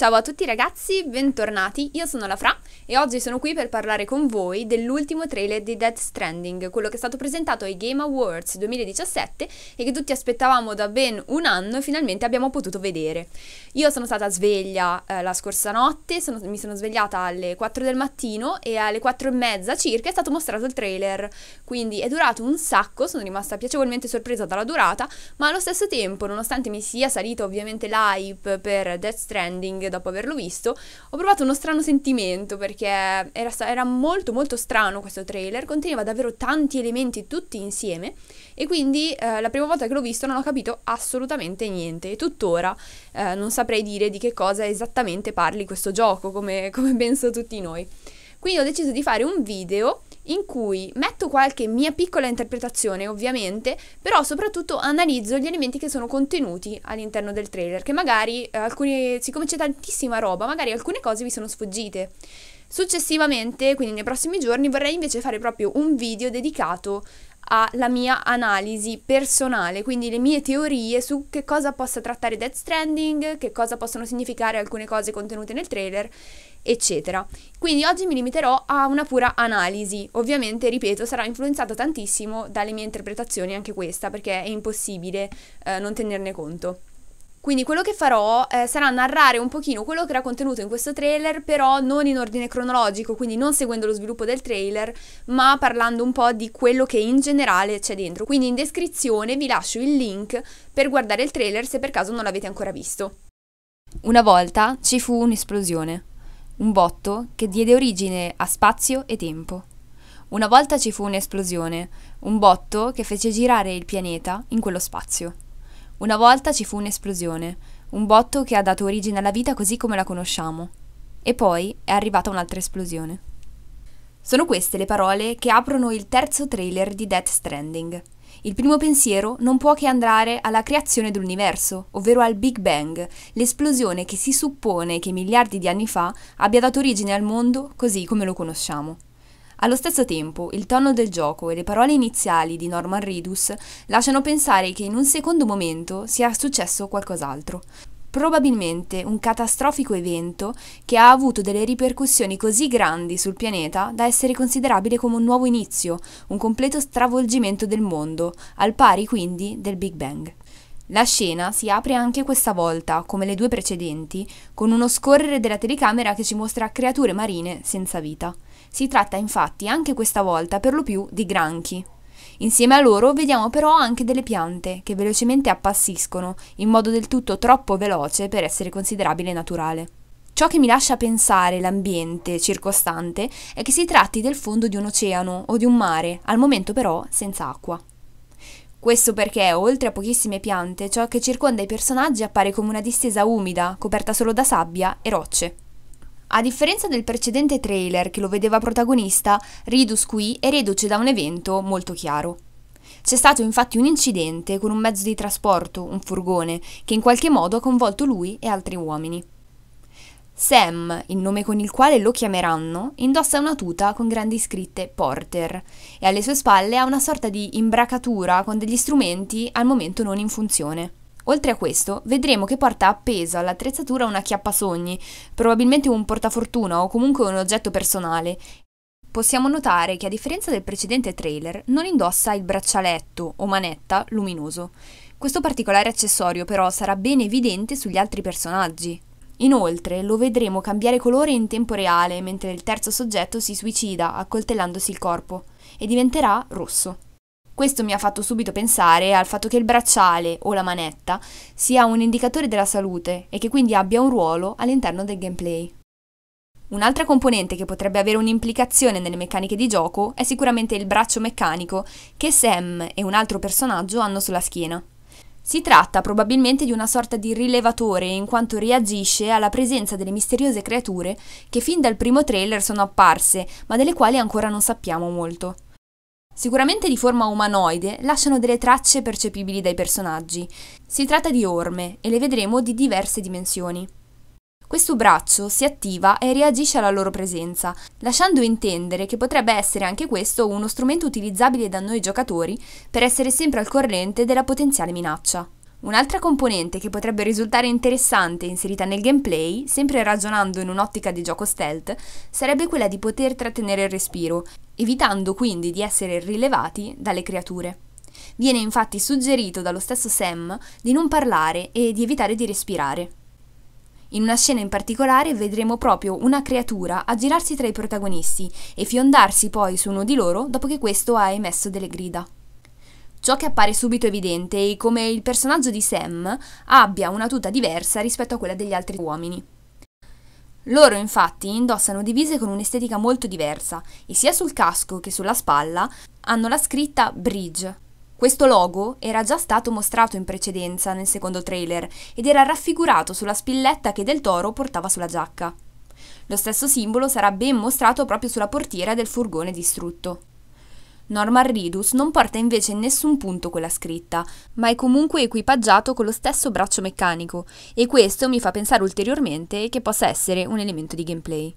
Ciao a tutti ragazzi, bentornati, io sono la Fra e oggi sono qui per parlare con voi dell'ultimo trailer di Death Stranding, quello che è stato presentato ai Game Awards 2017 e che tutti aspettavamo da ben un anno e finalmente abbiamo potuto vedere. Io sono stata sveglia la scorsa notte, mi sono svegliata alle 4 del mattino e alle 4 e mezza circa è stato mostrato il trailer, quindi è durato un sacco, sono rimasta piacevolmente sorpresa dalla durata, ma allo stesso tempo, nonostante mi sia salita ovviamente l'hype per Death Stranding dopo averlo visto, ho provato uno strano sentimento perché era molto molto strano questo trailer, conteneva davvero tanti elementi tutti insieme e quindi la prima volta che l'ho visto non ho capito assolutamente niente e tuttora non saprei dire di che cosa esattamente parli questo gioco, come penso tutti noi. Quindi ho deciso di fare un video in cui metto qualche mia piccola interpretazione ovviamente, però soprattutto analizzo gli elementi che sono contenuti all'interno del trailer, che magari siccome c'è tantissima roba, magari alcune cose vi sono sfuggite. Successivamente, quindi nei prossimi giorni, vorrei invece fare proprio un video dedicato alla mia analisi personale, quindi le mie teorie su che cosa possa trattare Death Stranding, che cosa possono significare alcune cose contenute nel trailer, eccetera. Quindi oggi mi limiterò a una pura analisi, ovviamente ripeto sarà influenzata tantissimo dalle mie interpretazioni anche questa, perché è impossibile non tenerne conto. Quindi quello che farò sarà narrare un pochino quello che era contenuto in questo trailer, però non in ordine cronologico, quindi non seguendo lo sviluppo del trailer, ma parlando un po' di quello che in generale c'è dentro. Quindi in descrizione vi lascio il link per guardare il trailer se per caso non l'avete ancora visto. Una volta ci fu un'esplosione, un botto che diede origine a spazio e tempo. Una volta ci fu un'esplosione, un botto che fece girare il pianeta in quello spazio. Una volta ci fu un'esplosione, un botto che ha dato origine alla vita così come la conosciamo. E poi è arrivata un'altra esplosione. Sono queste le parole che aprono il terzo trailer di Death Stranding. Il primo pensiero non può che andare alla creazione dell'universo, ovvero al Big Bang, l'esplosione che si suppone che miliardi di anni fa abbia dato origine al mondo così come lo conosciamo. Allo stesso tempo, il tono del gioco e le parole iniziali di Norman Reedus lasciano pensare che in un secondo momento sia successo qualcos'altro. Probabilmente un catastrofico evento che ha avuto delle ripercussioni così grandi sul pianeta da essere considerabile come un nuovo inizio, un completo stravolgimento del mondo, al pari quindi del Big Bang. La scena si apre anche questa volta, come le due precedenti, con uno scorrere della telecamera che ci mostra creature marine senza vita. Si tratta infatti anche questa volta per lo più di granchi. Insieme a loro vediamo però anche delle piante che velocemente appassiscono in modo del tutto troppo veloce per essere considerabile naturale. Ciò che mi lascia pensare l'ambiente circostante è che si tratti del fondo di un oceano o di un mare, al momento però senza acqua. Questo perché, oltre a pochissime piante, ciò che circonda i personaggi appare come una distesa umida, coperta solo da sabbia e rocce. A differenza del precedente trailer che lo vedeva protagonista, Reedus qui è reduce da un evento molto chiaro. C'è stato infatti un incidente con un mezzo di trasporto, un furgone, che in qualche modo ha coinvolto lui e altri uomini. Sam, il nome con il quale lo chiameranno, indossa una tuta con grandi scritte Porter e alle sue spalle ha una sorta di imbracatura con degli strumenti al momento non in funzione. Oltre a questo, vedremo che porta appeso all'attrezzatura una acchiappasogni, probabilmente un portafortuna o comunque un oggetto personale. Possiamo notare che a differenza del precedente trailer non indossa il braccialetto o manetta luminoso. Questo particolare accessorio però sarà ben evidente sugli altri personaggi. Inoltre lo vedremo cambiare colore in tempo reale mentre il terzo soggetto si suicida accoltellandosi il corpo e diventerà rosso. Questo mi ha fatto subito pensare al fatto che il bracciale o la manetta sia un indicatore della salute e che quindi abbia un ruolo all'interno del gameplay. Un'altra componente che potrebbe avere un'implicazione nelle meccaniche di gioco è sicuramente il braccio meccanico che Sam e un altro personaggio hanno sulla schiena. Si tratta probabilmente di una sorta di rilevatore in quanto reagisce alla presenza delle misteriose creature che fin dal primo trailer sono apparse, ma delle quali ancora non sappiamo molto. Sicuramente di forma umanoide, lasciano delle tracce percepibili dai personaggi. Si tratta di orme e le vedremo di diverse dimensioni. Questo braccio si attiva e reagisce alla loro presenza, lasciando intendere che potrebbe essere anche questo uno strumento utilizzabile da noi giocatori per essere sempre al corrente della potenziale minaccia. Un'altra componente che potrebbe risultare interessante inserita nel gameplay, sempre ragionando in un'ottica di gioco stealth, sarebbe quella di poter trattenere il respiro, evitando quindi di essere rilevati dalle creature. Viene infatti suggerito dallo stesso Sam di non parlare e di evitare di respirare. In una scena in particolare vedremo proprio una creatura aggirarsi tra i protagonisti e fiondarsi poi su uno di loro dopo che questo ha emesso delle grida. Ciò che appare subito evidente è come il personaggio di Sam abbia una tuta diversa rispetto a quella degli altri uomini. Loro infatti indossano divise con un'estetica molto diversa e sia sul casco che sulla spalla hanno la scritta Bridge. Questo logo era già stato mostrato in precedenza nel secondo trailer ed era raffigurato sulla spilletta che Del Toro portava sulla giacca. Lo stesso simbolo sarà ben mostrato proprio sulla portiera del furgone distrutto. Norman Reedus non porta invece in nessun punto quella scritta, ma è comunque equipaggiato con lo stesso braccio meccanico e questo mi fa pensare ulteriormente che possa essere un elemento di gameplay.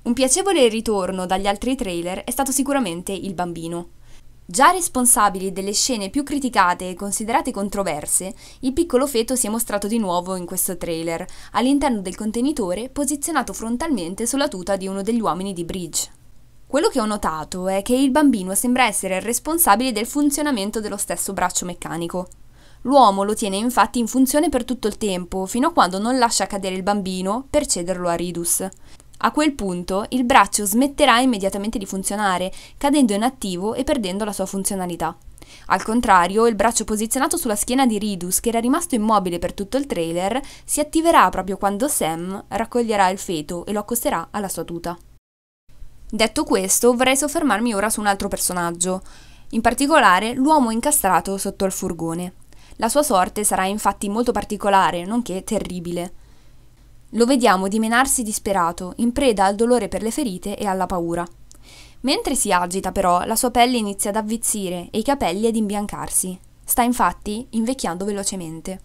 Un piacevole ritorno dagli altri trailer è stato sicuramente il bambino. Già responsabili delle scene più criticate e considerate controverse, il piccolo feto si è mostrato di nuovo in questo trailer, all'interno del contenitore posizionato frontalmente sulla tuta di uno degli uomini di Bridge. Quello che ho notato è che il bambino sembra essere il responsabile del funzionamento dello stesso braccio meccanico. L'uomo lo tiene infatti in funzione per tutto il tempo, fino a quando non lascia cadere il bambino per cederlo a Reedus. A quel punto il braccio smetterà immediatamente di funzionare, cadendo inattivo e perdendo la sua funzionalità. Al contrario, il braccio posizionato sulla schiena di Reedus, che era rimasto immobile per tutto il trailer, si attiverà proprio quando Sam raccoglierà il feto e lo accosterà alla sua tuta. Detto questo, vorrei soffermarmi ora su un altro personaggio, in particolare l'uomo incastrato sotto il furgone. La sua sorte sarà infatti molto particolare, nonché terribile. Lo vediamo dimenarsi disperato, in preda al dolore per le ferite e alla paura. Mentre si agita però, la sua pelle inizia ad avvizzire e i capelli ad imbiancarsi. Sta infatti invecchiando velocemente.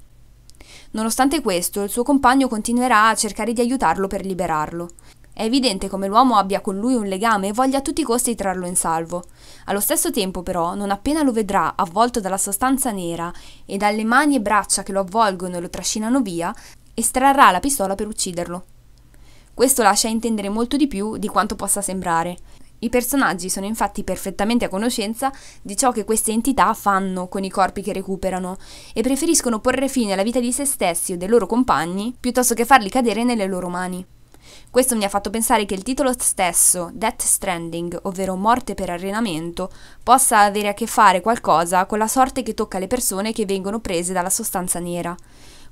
Nonostante questo, il suo compagno continuerà a cercare di aiutarlo per liberarlo. È evidente come l'uomo abbia con lui un legame e voglia a tutti i costi trarlo in salvo. Allo stesso tempo, però, non appena lo vedrà avvolto dalla sostanza nera e dalle mani e braccia che lo avvolgono e lo trascinano via, estrarrà la pistola per ucciderlo. Questo lascia intendere molto di più di quanto possa sembrare. I personaggi sono infatti perfettamente a conoscenza di ciò che queste entità fanno con i corpi che recuperano e preferiscono porre fine alla vita di se stessi o dei loro compagni piuttosto che farli cadere nelle loro mani. Questo mi ha fatto pensare che il titolo stesso, Death Stranding, ovvero morte per allenamento, possa avere a che fare qualcosa con la sorte che tocca alle persone che vengono prese dalla sostanza nera,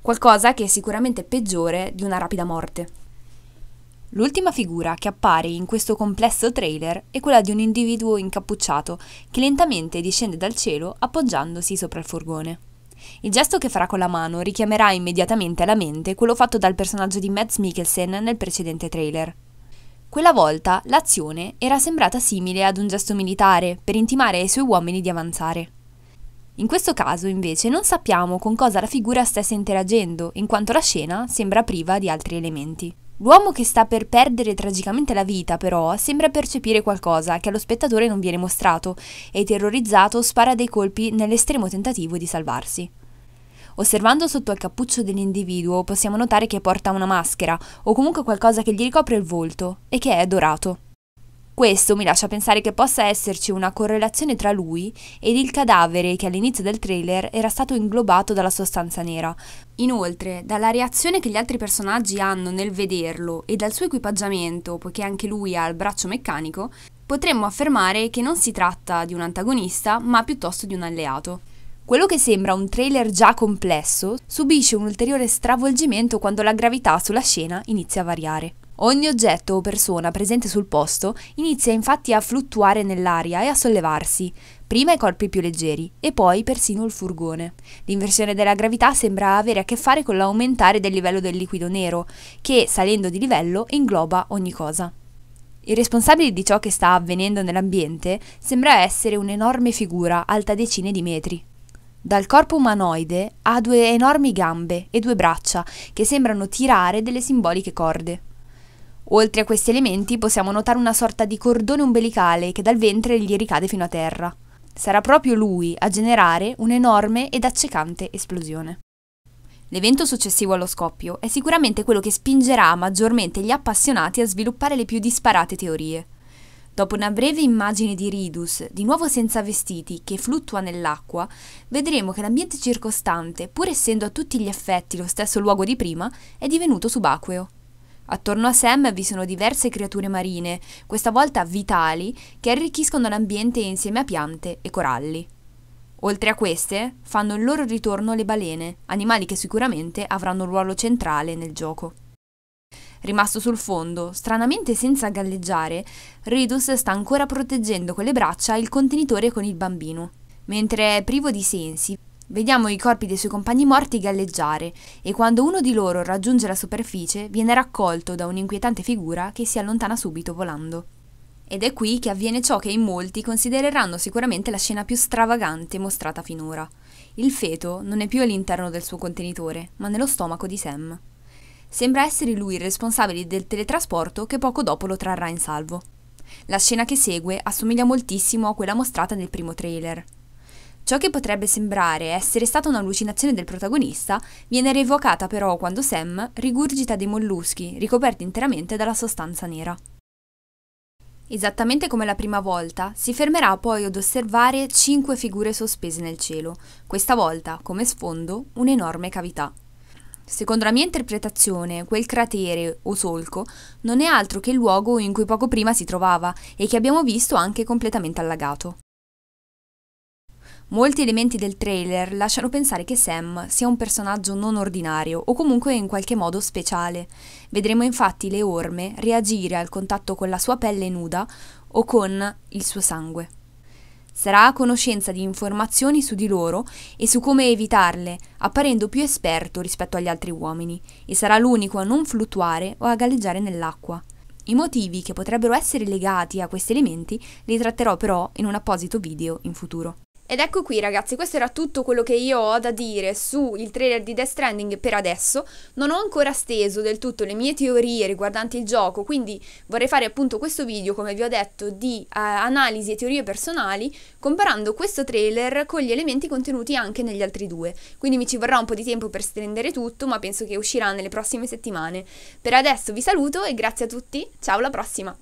qualcosa che è sicuramente peggiore di una rapida morte. L'ultima figura che appare in questo complesso trailer è quella di un individuo incappucciato che lentamente discende dal cielo appoggiandosi sopra il furgone. Il gesto che farà con la mano richiamerà immediatamente alla mente quello fatto dal personaggio di Mads Mikkelsen nel precedente trailer. Quella volta l'azione era sembrata simile ad un gesto militare per intimare ai suoi uomini di avanzare. In questo caso invece non sappiamo con cosa la figura stesse interagendo, in quanto la scena sembra priva di altri elementi. L'uomo che sta per perdere tragicamente la vita, però, sembra percepire qualcosa che allo spettatore non viene mostrato e, terrorizzato, spara dei colpi nell'estremo tentativo di salvarsi. Osservando sotto il cappuccio dell'individuo possiamo notare che porta una maschera o comunque qualcosa che gli ricopre il volto e che è dorato. Questo mi lascia pensare che possa esserci una correlazione tra lui ed il cadavere che all'inizio del trailer era stato inglobato dalla sostanza nera. Inoltre, dalla reazione che gli altri personaggi hanno nel vederlo e dal suo equipaggiamento, poiché anche lui ha il braccio meccanico, potremmo affermare che non si tratta di un antagonista, ma piuttosto di un alleato. Quello che sembra un trailer già complesso subisce un ulteriore stravolgimento quando la gravità sulla scena inizia a variare. Ogni oggetto o persona presente sul posto inizia infatti a fluttuare nell'aria e a sollevarsi, prima i corpi più leggeri e poi persino il furgone. L'inversione della gravità sembra avere a che fare con l'aumentare del livello del liquido nero, che, salendo di livello, ingloba ogni cosa. Il responsabile di ciò che sta avvenendo nell'ambiente sembra essere un'enorme figura alta decine di metri. Dal corpo umanoide ha 2 enormi gambe e 2 braccia che sembrano tirare delle simboliche corde. Oltre a questi elementi possiamo notare una sorta di cordone umbilicale che dal ventre gli ricade fino a terra. Sarà proprio lui a generare un'enorme ed accecante esplosione. L'evento successivo allo scoppio è sicuramente quello che spingerà maggiormente gli appassionati a sviluppare le più disparate teorie. Dopo una breve immagine di Ridus, di nuovo senza vestiti, che fluttua nell'acqua, vedremo che l'ambiente circostante, pur essendo a tutti gli effetti lo stesso luogo di prima, è divenuto subacqueo. Attorno a Sam vi sono diverse creature marine, questa volta vitali, che arricchiscono l'ambiente insieme a piante e coralli. Oltre a queste, fanno il loro ritorno le balene, animali che sicuramente avranno un ruolo centrale nel gioco. Rimasto sul fondo, stranamente senza galleggiare, Ridus sta ancora proteggendo con le braccia il contenitore con il bambino. Mentre è privo di sensi, vediamo i corpi dei suoi compagni morti galleggiare e quando uno di loro raggiunge la superficie viene raccolto da un'inquietante figura che si allontana subito volando. Ed è qui che avviene ciò che in molti considereranno sicuramente la scena più stravagante mostrata finora. Il feto non è più all'interno del suo contenitore, ma nello stomaco di Sam. Sembra essere lui il responsabile del teletrasporto che poco dopo lo trarrà in salvo. La scena che segue assomiglia moltissimo a quella mostrata nel primo trailer. Ciò che potrebbe sembrare essere stata un'allucinazione del protagonista viene rievocata però quando Sam rigurgita dei molluschi ricoperti interamente dalla sostanza nera. Esattamente come la prima volta, si fermerà poi ad osservare 5 figure sospese nel cielo, questa volta come sfondo un'enorme cavità. Secondo la mia interpretazione, quel cratere o solco non è altro che il luogo in cui poco prima si trovava e che abbiamo visto anche completamente allagato. Molti elementi del trailer lasciano pensare che Sam sia un personaggio non ordinario o comunque in qualche modo speciale. Vedremo infatti le orme reagire al contatto con la sua pelle nuda o con il suo sangue. Sarà a conoscenza di informazioni su di loro e su come evitarle, apparendo più esperto rispetto agli altri uomini, e sarà l'unico a non fluttuare o a galleggiare nell'acqua. I motivi che potrebbero essere legati a questi elementi li tratterò però in un apposito video in futuro. Ed ecco qui ragazzi, questo era tutto quello che io ho da dire sul trailer di Death Stranding per adesso. Non ho ancora steso del tutto le mie teorie riguardanti il gioco, quindi vorrei fare appunto questo video, come vi ho detto, di analisi e teorie personali, comparando questo trailer con gli elementi contenuti anche negli altri due. Quindi mi ci vorrà un po' di tempo per stendere tutto, ma penso che uscirà nelle prossime settimane. Per adesso vi saluto e grazie a tutti, ciao, alla prossima!